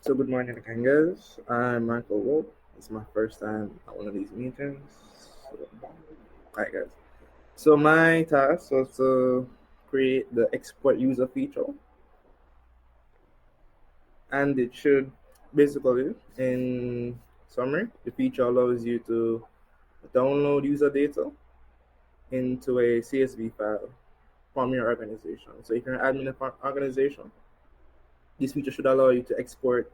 So good morning again, guys. I'm Michael Webb. It's my first time at one of these meetings. So, hi guys. So my task was to create the export user feature, and it should basically, in summary, the feature allows you to download user data into a CSV file from your organization. So if you're an admin of an organization, this feature should allow you to export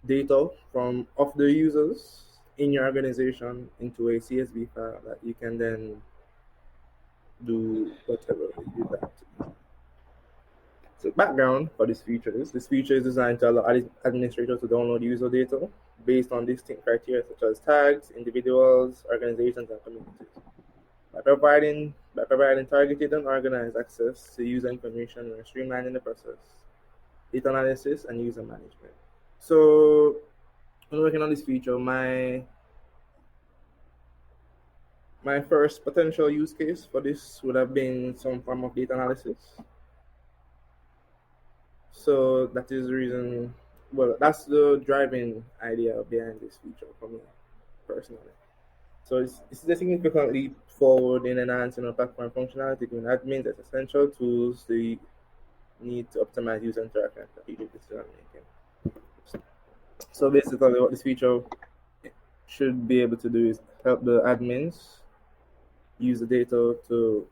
data from of the users in your organization into a CSV file that you can then do whatever you like to do. So background for this feature is designed to allow administrators to download user data based on distinct criteria such as tags, individuals, organizations, and communities. By providing targeted and organized access to user information, we're streamlining the process, data analysis, and user management. So when working on this feature, my first potential use case for this would have been some form of data analysis. So that is the reason, well, that's the driving idea behind this feature for me personally. So it's a significant leap forward in enhancing our platform functionality, giving admins as essential tools they need to optimize user interaction and strategic decision making. So basically, what this feature should be able to do is help the admins use the data to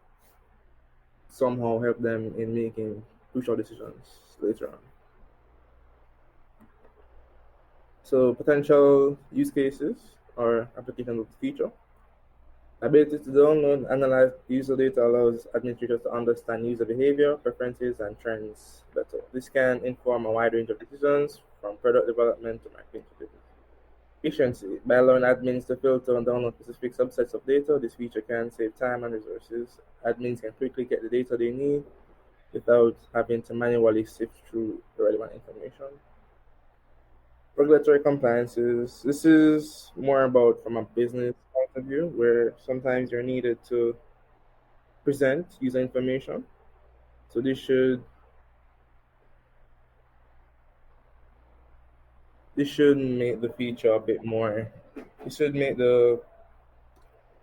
somehow help them in making crucial decisions later on. So potential use cases or applications of the feature. Ability to download and analyze user data allows administrators to understand user behavior, preferences, and trends better. This can inform a wide range of decisions from product development to marketing strategies. Efficiency. By allowing admins to filter and download specific subsets of data, this feature can save time and resources. Admins can quickly get the data they need without having to manually sift through the relevant information. Regulatory compliances. This is more about from a business point of view, where sometimes you're needed to present user information. So this should make the feature a bit more. It should make the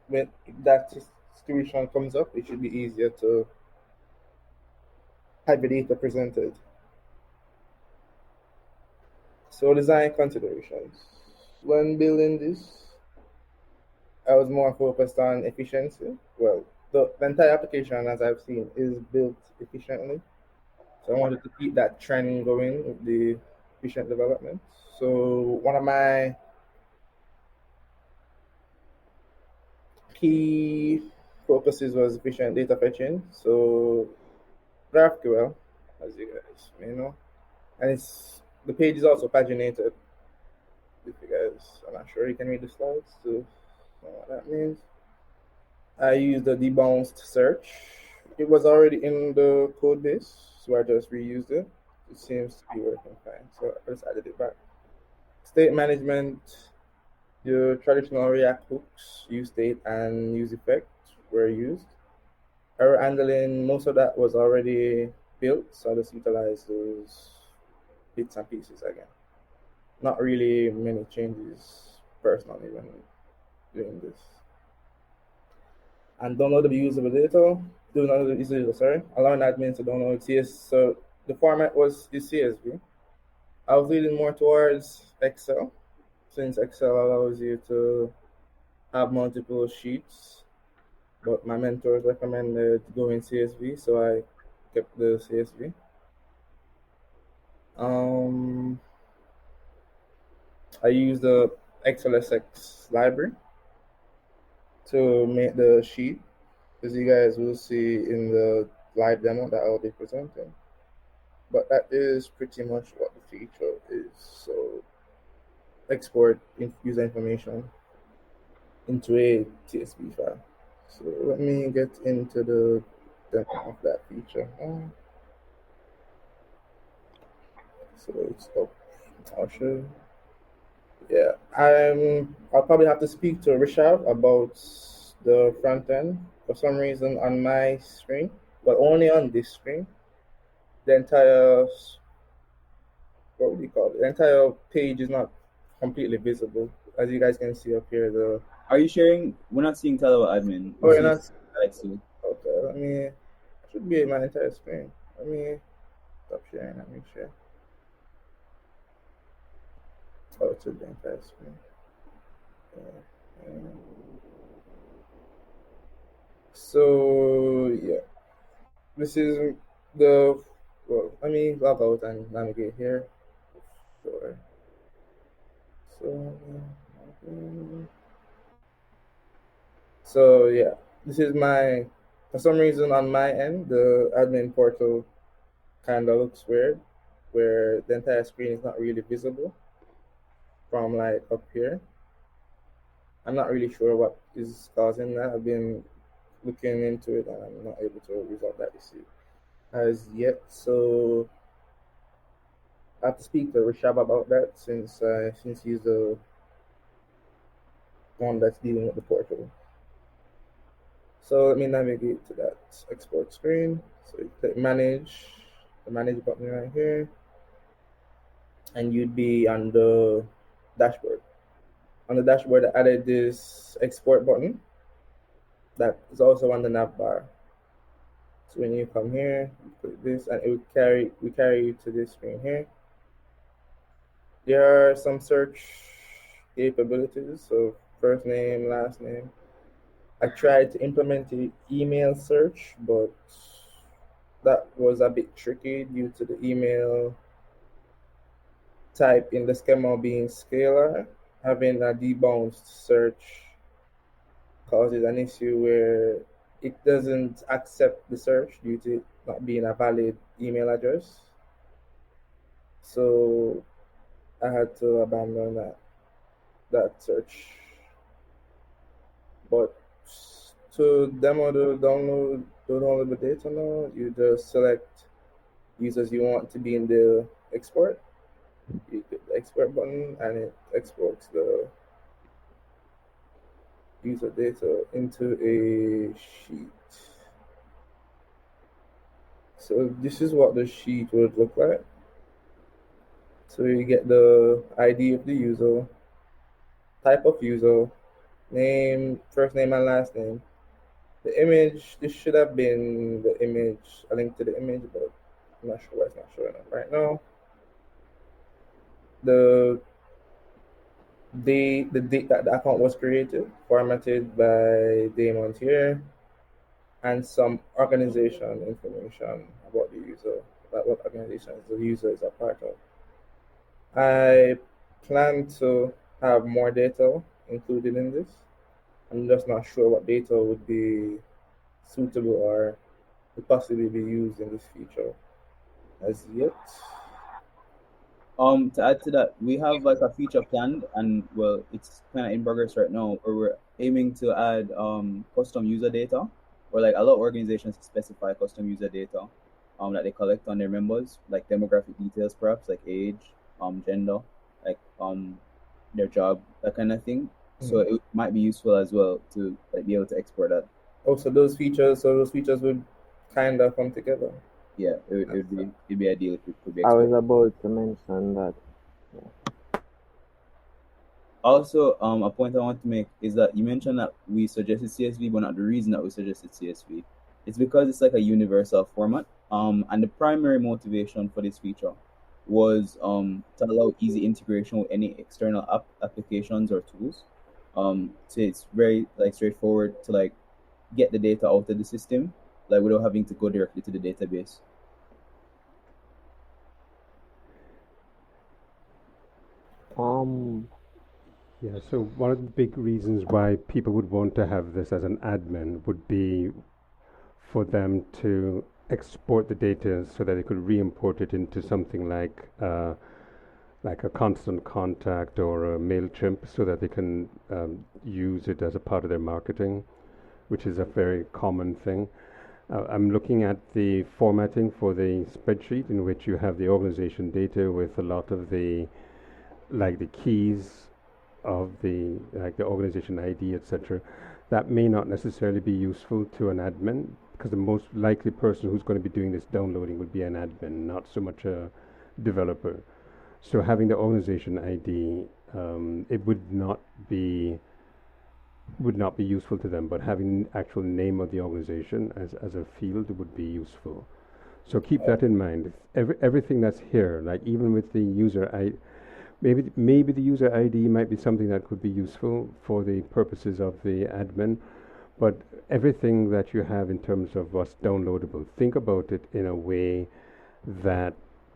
when that situation comes up, it should be easier to have the data presented. So design considerations. When building this, I was more focused on efficiency. Well, the entire application, as I've seen, is built efficiently. So I wanted to keep that trend going with the efficient development. So one of my key focuses was efficient data fetching. So GraphQL, as you guys may know, and it's the page is also paginated. If you guys are not sure, you can read the slides to know what that means. I used the debounced search. It was already in the code base, so I just reused it. It seems to be working fine, so I just added it back. State management, the traditional React hooks, use state and use effect were used. Error handling, most of that was already built, so I just utilized those bits and pieces again. Not really many changes personally when doing this. And download the usable data. Do not use data, sorry. Allowing admins to download CS. So the format is CSV. I was leaning more towards Excel, since Excel allows you to have multiple sheets. But my mentors recommended going CSV, so I kept the CSV. Um, I used the XLSX library to make the sheet, as you guys will see in the live demo that I'll be presenting. But that is pretty much what the feature is. So export user information into a CSV file. So let me get into the demo of that feature. So it's up. I'll show. Yeah, I'll probably have to speak to Richard about the front end. For some reason on my screen, but only on this screen, the entire what would you call it? The entire page is not completely visible. As you guys can see up here, the Are you sharing? We're not seeing Tyler admin. oh, We're you're seeing not Alex too. okay. I should be my entire screen. Let me stop sharing. Let me share. Oh, it's the entire screen. Yeah. So yeah, this is the well. Let me log out and navigate here. Sure. So. So yeah, this is my. For some reason on my end, the admin portal kind of looks weird, where the entire screen is not really visible from like up here. I'm not really sure what is causing that. I've been looking into it and I'm not able to resolve that issue as yet. So I have to speak to Rishab about that since he's the one that's dealing with the portal. So let me navigate to that export screen. So you click manage, the manage button right here, and you'd be on the dashboard. On the dashboard, I added this export button that is also on the nav bar. So when you come here, you click this, and it will carry you to this screen here. There are some search capabilities, so first name, last name. I tried to implement the email search, but that was a bit tricky due to the email type in the schema being scalar. Having a debounced search causes an issue where it doesn't accept the search due to it not being a valid email address. So I had to abandon that search. But to demo the downloadable data now, you just select users you want to be in the export. You click the export button and it exports the user data into a sheet. So this is what the sheet would look like. So you get the ID of the user, type of user, name, first name and last name. The image, this should have been the image, a link to the image, but I'm not sure why it's not showing up right now. The date that the account was created, formatted by Damon here, and some organization information about the user, about what organizations the user is a part of. I plan to have more data included in this. I'm just not sure what data would be suitable or could possibly be used in this feature as yet. To add to that, we have like a feature planned, and well, it's kind of in progress right now, where we're aiming to add custom user data, or like a lot of organizations specify custom user data that they collect on their members, like demographic details, perhaps like age, gender, like their job, that kind of thing. So it might be useful as well to like be able to export that. Oh, so those features would kind of come together. Yeah, it'd be ideal if it could be I was exported. about to mention that. Also, a point I want to make is that you mentioned that we suggested CSV, but not the reason that we suggested CSV. It's because it's like a universal format. And the primary motivation for this feature was to allow easy integration with any external applications or tools. So it's very like straightforward to like get the data out of the system, like without having to go directly to the database. Yeah, so one of the big reasons why people would want to have this as an admin would be for them to export the data so that they could re-import it into something like a constant contact or a MailChimp so that they can use it as a part of their marketing, which is a very common thing. I'm looking at the formatting for the spreadsheet in which you have the organization data with a lot of the keys of the organization ID, etc. That may not necessarily be useful to an admin because the most likely person who's going to be doing this downloading would be an admin, not so much a developer. So having the organization ID, it would not be useful to them, but having actual name of the organization as a field would be useful. So keep that in mind. Everything that's here, like even with the user I maybe the user ID might be something that could be useful for the purposes of the admin, but everything that you have in terms of what's downloadable, think about it in a way that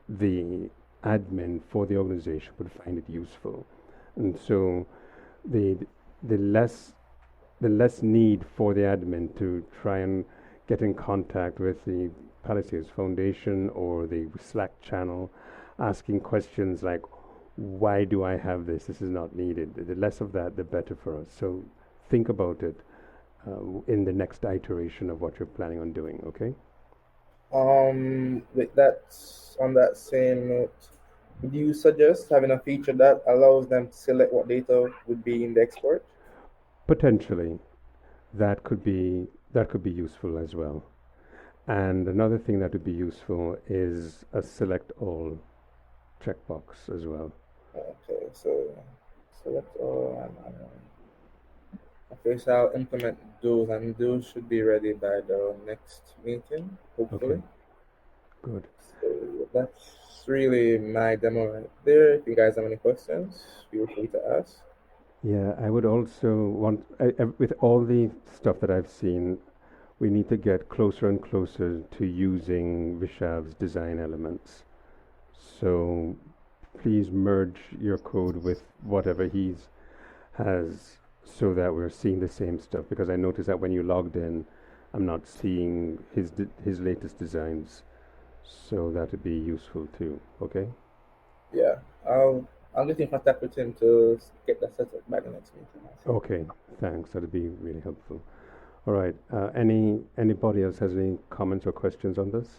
the admin for the organization would find it useful. And so the the less the less need for the admin to try and get in contact with the Palisades Foundation or the Slack channel, asking questions like, why do I have this? This is not needed. The less of that, the better for us. So think about it in the next iteration of what you're planning on doing, okay? With that, on that same note, would you suggest having a feature that allows them to select what data would be in the export? Potentially, that could be useful as well. And another thing that would be useful is a select all checkbox as well. Okay, so select all okay, so I'll implement those, and those should be ready by the next meeting, hopefully. Okay, good. So that's really my demo right there. If you guys have any questions, feel free to ask. Yeah, I would also want, with all the stuff that I've seen, we need to get closer and closer to using Vishav's design elements. So please merge your code with whatever he's has so that we're seeing the same stuff. Because I noticed that when you logged in, I'm not seeing his latest designs. So that would be useful too. Okay. Yeah, I'll get in contact with him to get that set up by the next meeting. Okay. Thanks. That'd be really helpful. All right. Anybody else has any comments or questions on this?